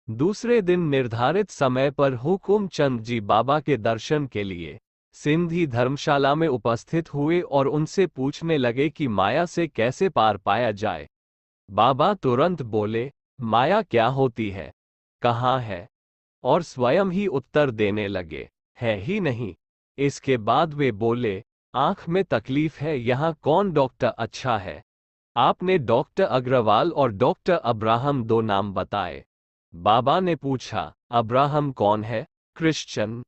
दूसरे दिन निर्धारित समय पर हुकुमचंद जी बाबा के दर्शन के लिए सिंधी धर्मशाला में उपस्थित हुए और उनसे पूछने लगे कि माया से कैसे पार पाया जाए। बाबा तुरंत बोले, माया क्या होती है, कहाँ है, और स्वयं ही उत्तर देने लगे, है ही नहीं। इसके बाद वे बोले, आंख में तकलीफ है, यहाँ कौन डॉक्टर अच्छा है। आपने डॉक्टर अग्रवाल और डॉक्टर अब्राहम दो नाम बताए। बाबा ने पूछा, अब्राहम कौन है? क्रिश्चियन।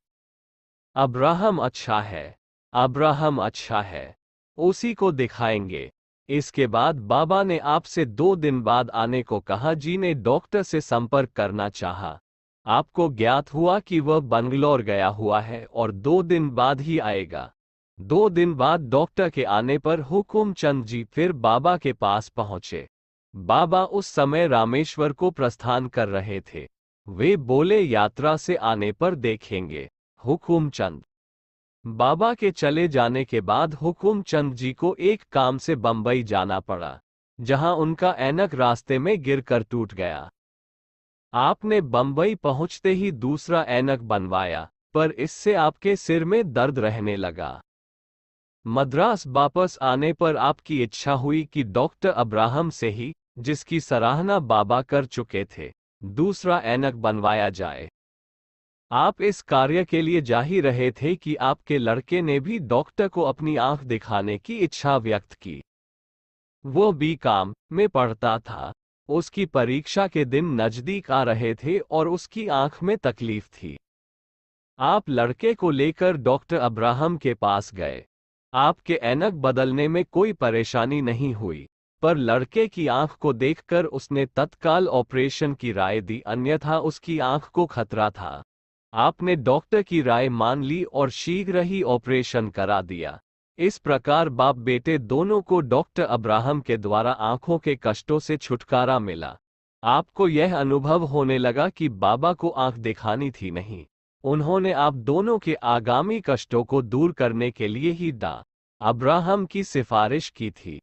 अब्राहम अच्छा है। अब्राहम अच्छा है, उसी को दिखाएंगे। इसके बाद बाबा ने आपसे 2 दिन बाद आने को कहा। जी ने डॉक्टर से संपर्क करना चाहा। आपको ज्ञात हुआ कि वह बंगलौर गया हुआ है और 2 दिन बाद ही आएगा। 2 दिन बाद डॉक्टर के आने पर हुकुमचंद जी फिर बाबा के पास पहुंचे। बाबा उस समय रामेश्वर को प्रस्थान कर रहे थे। वे बोले, यात्रा से आने पर देखेंगे। हुकुमचंद बाबा के चले जाने के बाद हुकुमचंद जी को एक काम से बंबई जाना पड़ा, जहां उनका ऐनक रास्ते में गिरकर टूट गया। आपने बंबई पहुंचते ही दूसरा ऐनक बनवाया, पर इससे आपके सिर में दर्द रहने लगा। मद्रास वापस आने पर आपकी इच्छा हुई कि डॉक्टर अब्राहम से ही, जिसकी सराहना बाबा कर चुके थे, दूसरा ऐनक बनवाया जाए। आप इस कार्य के लिए जा ही रहे थे कि आपके लड़के ने भी डॉक्टर को अपनी आंख दिखाने की इच्छा व्यक्त की। वो बीकॉम में पढ़ता था। उसकी परीक्षा के दिन नजदीक आ रहे थे और उसकी आंख में तकलीफ थी। आप लड़के को लेकर डॉक्टर अब्राहम के पास गए। आपके ऐनक बदलने में कोई परेशानी नहीं हुई, पर लड़के की आंख को देखकर उसने तत्काल ऑपरेशन की राय दी, अन्यथा उसकी आंख को खतरा था। आपने डॉक्टर की राय मान ली और शीघ्र ही ऑपरेशन करा दिया। इस प्रकार बाप बेटे दोनों को डॉक्टर अब्राहम के द्वारा आंखों के कष्टों से छुटकारा मिला। आपको यह अनुभव होने लगा कि बाबा को आंख दिखानी थी नहीं, उन्होंने आप दोनों के आगामी कष्टों को दूर करने के लिए ही डॉ. अब्राहम की सिफारिश की थी।